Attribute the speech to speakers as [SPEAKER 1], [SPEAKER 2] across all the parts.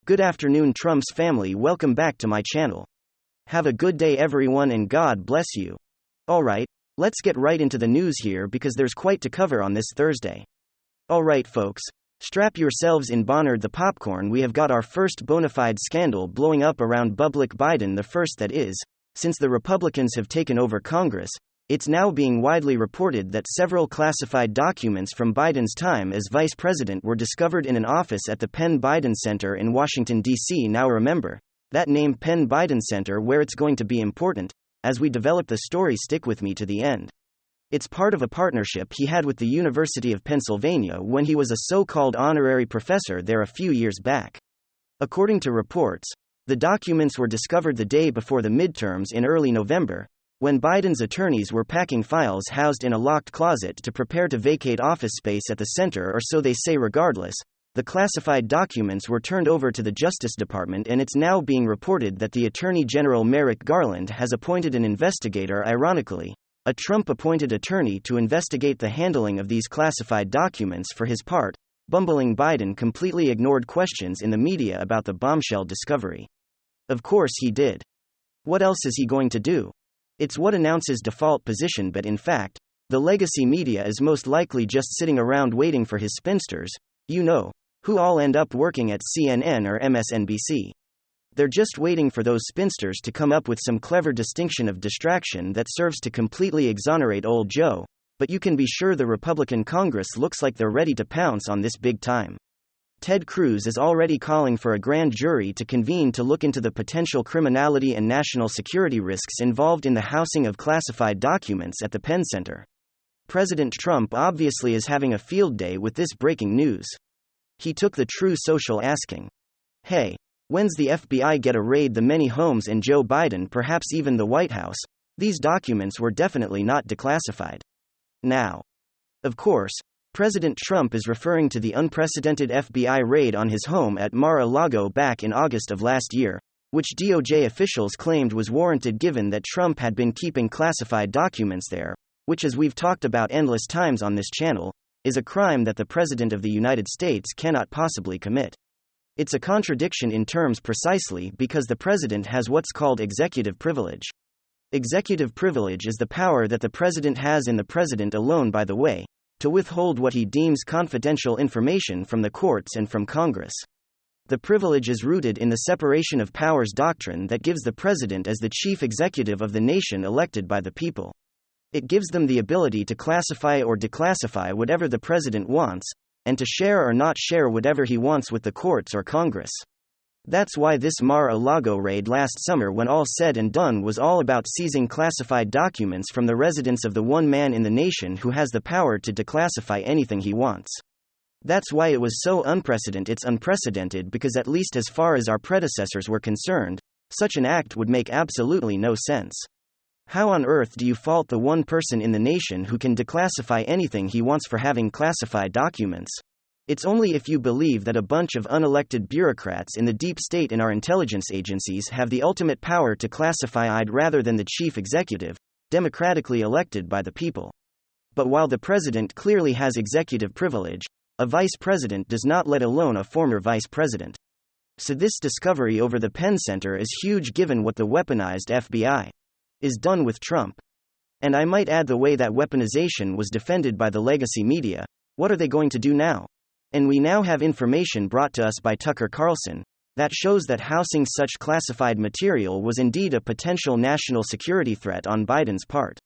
[SPEAKER 1] Good afternoon, Trump's family. Welcome back to my channel. Have a good day, everyone, and God bless you. Alright, let's get right into the news here because there's quite to cover on this Thursday. Alright, folks, strap yourselves in, Bonard the popcorn. We have got our first bona fide scandal blowing up around public Biden, the first that is, since the Republicans have taken over Congress. It's now being widely reported that several classified documents from Biden's time as vice president were discovered in an office at the Penn Biden Center in Washington, D.C. Now remember, that name Penn Biden Center, where it's going to be important. As we develop the story, stick with me to the end. It's part of a partnership he had with the University of Pennsylvania when he was a so-called honorary professor there a few years back. According to reports, the documents were discovered the day before the midterms in early November, when Biden's attorneys were packing files housed in a locked closet to prepare to vacate office space at the center, or so they say. Regardless, the classified documents were turned over to the Justice Department, and it's now being reported that the Attorney General Merrick Garland has appointed an investigator, ironically, a Trump-appointed attorney, to investigate the handling of these classified documents. For his part, bumbling Biden completely ignored questions in the media about the bombshell discovery. Of course he did. What else is he going to do? It's what announces default position, but in fact, the legacy media is most likely just sitting around waiting for his spinsters, who all end up working at CNN or MSNBC. They're just waiting for those spinsters to come up with some clever distinction of distraction that serves to completely exonerate old Joe, but you can be sure the Republican Congress looks like they're ready to pounce on this big time. Ted Cruz is already calling for a grand jury to convene to look into the potential criminality and national security risks involved in the housing of classified documents at the Penn Center. President Trump obviously is having a field day with this breaking news. He took the True Social asking, "Hey, when's the FBI get to raid the many homes and Joe Biden, perhaps even the White House? These documents were definitely not declassified." Now, of course, President Trump is referring to the unprecedented FBI raid on his home at Mar-a-Lago back in August of last year, which DOJ officials claimed was warranted given that Trump had been keeping classified documents there, which, as we've talked about endless times on this channel, is a crime that the President of the United States cannot possibly commit. It's a contradiction in terms precisely because the President has what's called executive privilege. Executive privilege is the power that the President has, in the President alone, by the way, to withhold what he deems confidential information from the courts and from Congress. The privilege is rooted in the separation of powers doctrine that gives the President as the chief executive of the nation elected by the people. It gives them the ability to classify or declassify whatever the President wants, and to share or not share whatever he wants with the courts or Congress. That's why this Mar-a-Lago raid last summer, when all said and done, was all about seizing classified documents from the residence of the one man in the nation who has the power to declassify anything he wants. That's why it was so unprecedented. It's unprecedented because, at least as far as our predecessors were concerned, such an act would make absolutely no sense. How on earth do you fault the one person in the nation who can declassify anything he wants for having classified documents? It's only if you believe that a bunch of unelected bureaucrats in the deep state and our intelligence agencies have the ultimate power to classify rather than the chief executive, democratically elected by the people. But while the president clearly has executive privilege, a vice president does not, let alone a former vice president. So this discovery over the Penn Center is huge given what the weaponized FBI is done with Trump. And I might add, the way that weaponization was defended by the legacy media. What are they going to do now? And we now have information brought to us by Tucker Carlson that shows that housing such classified material was indeed a potential national security threat on Biden's part.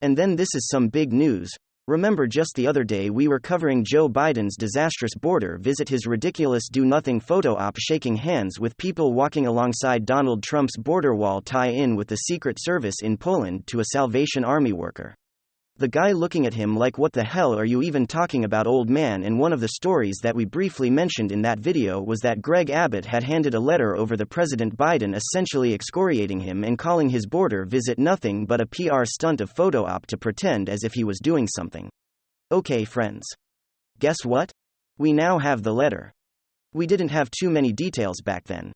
[SPEAKER 1] And then this is some big news. Remember, just the other day we were covering Joe Biden's disastrous border visit, his ridiculous do-nothing photo op shaking hands with people walking alongside Donald Trump's border wall tie-in with the Secret Service in Poland to a Salvation Army worker. The guy looking at him like, "What the hell are you even talking about, old man?" And one of the stories that we briefly mentioned in that video was that Greg Abbott had handed a letter over to President Biden essentially excoriating him and calling his border visit nothing but a PR stunt of photo op to pretend as if he was doing something. Okay, friends. Guess what? We now have the letter. We didn't have too many details back then.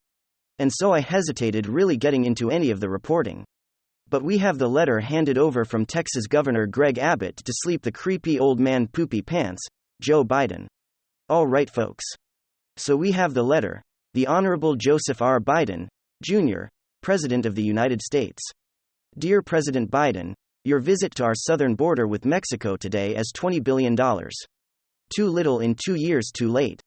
[SPEAKER 1] And so I hesitated really getting into any of the reporting. But we have the letter handed over from Texas Governor Greg Abbott to sleep the creepy old man poopy pants, Joe Biden. All right, folks. So we have the letter, the Honorable Joseph R. Biden, Jr., President of the United States. Dear President Biden, your visit to our southern border with Mexico today is $20 billion. Too little in 2 years too late.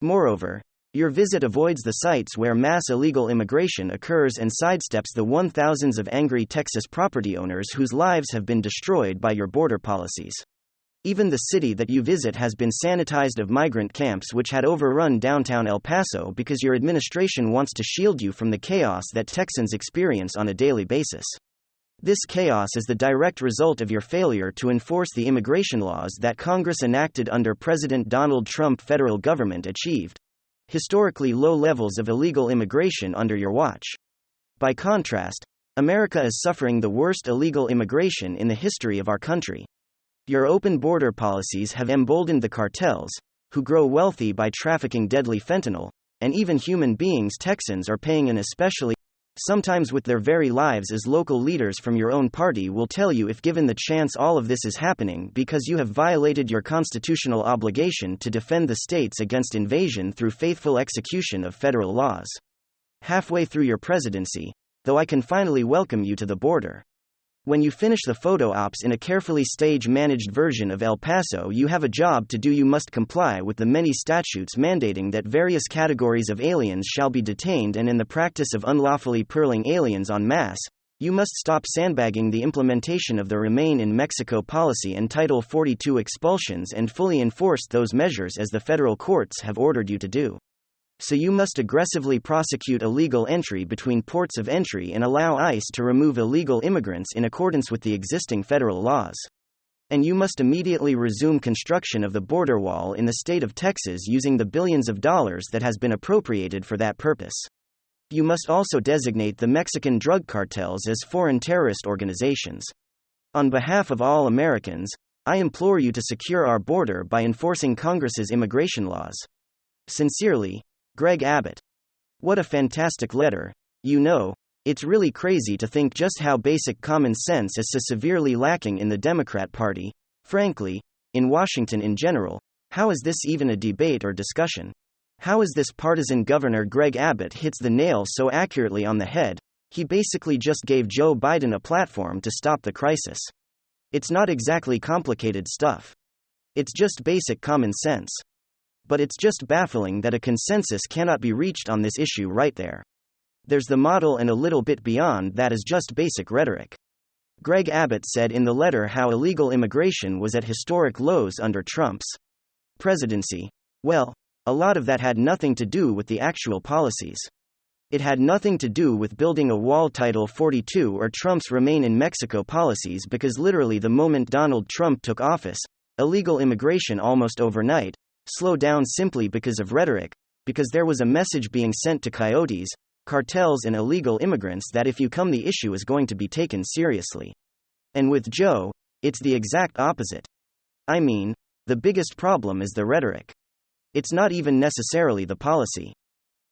[SPEAKER 1] Moreover, your visit avoids the sites where mass illegal immigration occurs and sidesteps the thousands of angry Texas property owners whose lives have been destroyed by your border policies. Even the city that you visit has been sanitized of migrant camps which had overrun downtown El Paso because your administration wants to shield you from the chaos that Texans experience on a daily basis. This chaos is the direct result of your failure to enforce the immigration laws that Congress enacted under President Donald Trump. Federal government achieved historically low levels of illegal immigration under your watch. By contrast, America is suffering the worst illegal immigration in the history of our country. Your open border policies have emboldened the cartels, who grow wealthy by trafficking deadly fentanyl, and even human beings Texans are paying an especially sometimes with their very lives, as local leaders from your own party will tell you if given the chance. All of this is happening because you have violated your constitutional obligation to defend the states against invasion through faithful execution of federal laws. Halfway through your presidency, though, I can finally welcome you to the border. When you finish the photo ops in a carefully stage-managed version of El Paso, you have a job to do. You must comply with the many statutes mandating that various categories of aliens shall be detained, and in the practice of unlawfully purling aliens en masse, you must stop sandbagging the implementation of the Remain in Mexico policy and Title 42 expulsions and fully enforce those measures as the federal courts have ordered you to do. So you must aggressively prosecute illegal entry between ports of entry and allow ICE to remove illegal immigrants in accordance with the existing federal laws. And you must immediately resume construction of the border wall in the state of Texas using the billions of dollars that has been appropriated for that purpose. You must also designate the Mexican drug cartels as foreign terrorist organizations. On behalf of all Americans, I implore you to secure our border by enforcing Congress's immigration laws. Sincerely, Greg Abbott. What a fantastic letter. You know, it's really crazy to think just how basic common sense is so severely lacking in the Democrat Party. Frankly, in Washington in general, how is this even a debate or discussion? How is this partisan? Governor Greg Abbott hits the nail so accurately on the head. He basically just gave Joe Biden a platform to stop the crisis. It's not exactly complicated stuff. It's just basic common sense. But it's just baffling that a consensus cannot be reached on this issue right there. There's the model, and a little bit beyond that is just basic rhetoric. Greg Abbott said in the letter how illegal immigration was at historic lows under Trump's presidency. Well, a lot of that had nothing to do with the actual policies. It had nothing to do with building a wall, Title 42, or Trump's Remain in Mexico policies, because literally the moment Donald Trump took office, illegal immigration almost overnight slowed down simply because of rhetoric, because there was a message being sent to coyotes, cartels, and illegal immigrants that if you come, the issue is going to be taken seriously. And with Joe, it's the exact opposite. I mean, the biggest problem is the rhetoric. It's not even necessarily the policy.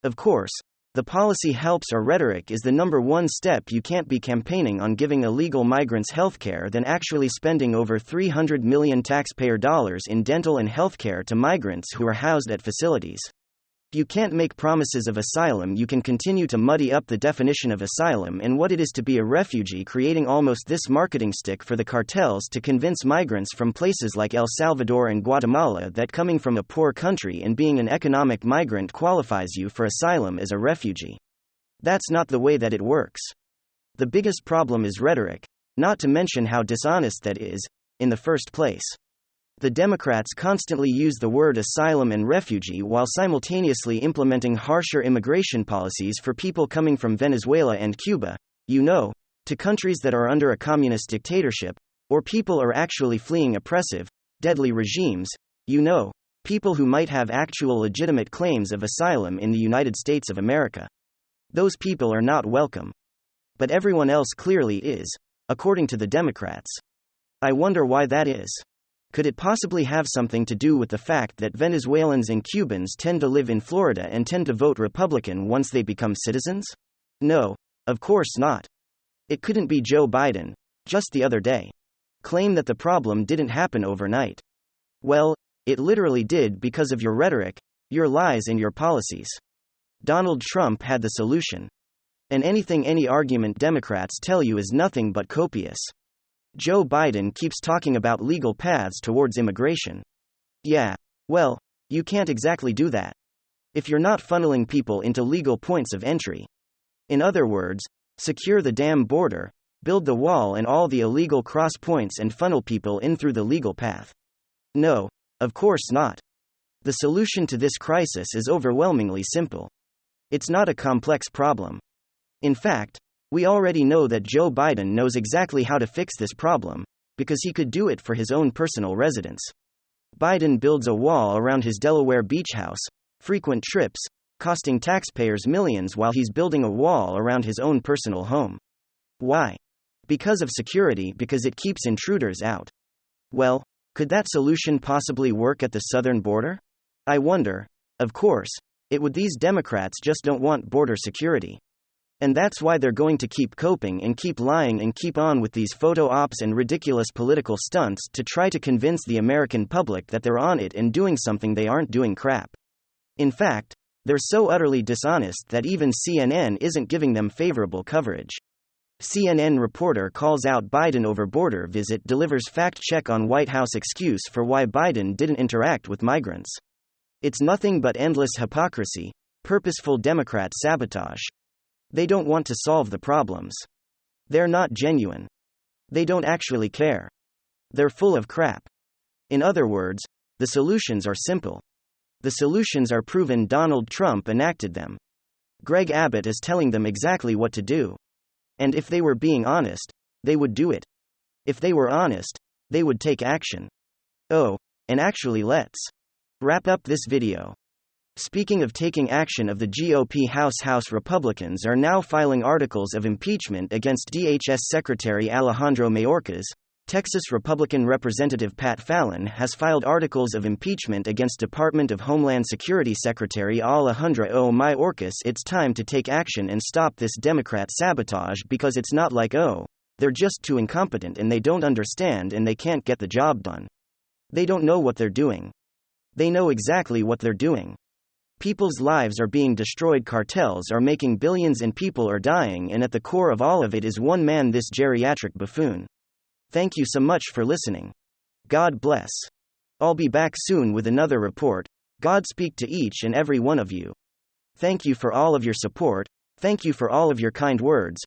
[SPEAKER 1] Of course, the policy helps, or rhetoric is the number one step. You can't be campaigning on giving illegal migrants healthcare than actually spending over $300 million taxpayer dollars in dental and healthcare to migrants who are housed at facilities. You can't make promises of asylum. You can continue to muddy up the definition of asylum and what it is to be a refugee, creating almost this marketing stick for the cartels to convince migrants from places like El Salvador and Guatemala that coming from a poor country and being an economic migrant qualifies you for asylum as a refugee. That's not the way that it works. The biggest problem is rhetoric, not to mention how dishonest that is, in the first place. The Democrats constantly use the word asylum and refugee while simultaneously implementing harsher immigration policies for people coming from Venezuela and Cuba, to countries that are under a communist dictatorship, or people are actually fleeing oppressive, deadly regimes, people who might have actual legitimate claims of asylum in the United States of America. Those people are not welcome. But everyone else clearly is, according to the Democrats. I wonder why that is. Could it possibly have something to do with the fact that Venezuelans and Cubans tend to live in Florida and tend to vote Republican once they become citizens? No, of course not. It couldn't be Joe Biden, just the other day. Claim that the problem didn't happen overnight. Well, it literally did because of your rhetoric, your lies, and your policies. Donald Trump had the solution. And any argument Democrats tell you is nothing but copious. Joe Biden keeps talking about legal paths towards immigration. Yeah, well, you can't exactly do that if you're not funneling people into legal points of entry. In other words, secure the damn border, build the wall and all the illegal cross points and funnel people in through the legal path. No, of course not. The solution to this crisis is overwhelmingly simple. It's not a complex problem. In fact, we already know that Joe Biden knows exactly how to fix this problem, because he could do it for his own personal residence. Biden builds a wall around his Delaware beach house, frequent trips, costing taxpayers millions while he's building a wall around his own personal home. Why? Because of security, because it keeps intruders out. Well, could that solution possibly work at the southern border? I wonder. Of course, it would. These Democrats just don't want border security. And that's why they're going to keep coping and keep lying and keep on with these photo ops and ridiculous political stunts to try to convince the American public that they're on it and doing something they aren't doing. Crap. In fact, they're so utterly dishonest that even CNN isn't giving them favorable coverage. CNN reporter calls out Biden over border visit, delivers fact check on White House excuse for why Biden didn't interact with migrants. It's nothing but endless hypocrisy, purposeful Democrat sabotage. They don't want to solve the problems. They're not genuine. They don't actually care. They're full of crap. In other words, the solutions are simple. The solutions are proven. Donald Trump enacted them. Greg Abbott is telling them exactly what to do. And if they were being honest, they would do it. If they were honest, they would take action. Oh, and actually let's wrap up this video. Speaking of taking action, of the GOP House Republicans are now filing articles of impeachment against DHS Secretary Alejandro Mayorkas. Texas Republican Representative Pat Fallon has filed articles of impeachment against Department of Homeland Security Secretary Alejandro Mayorkas. It's time to take action and stop this Democrat sabotage, because it's not like, oh, they're just too incompetent and they don't understand and they can't get the job done. They don't know what they're doing. They know exactly what they're doing. People's lives are being destroyed, cartels are making billions, and people are dying, and at the core of all of it is one man, this geriatric buffoon. Thank you so much for listening. God bless. I'll be back soon with another report. God speak to each and every one of you. Thank you for all of your support. Thank you for all of your kind words.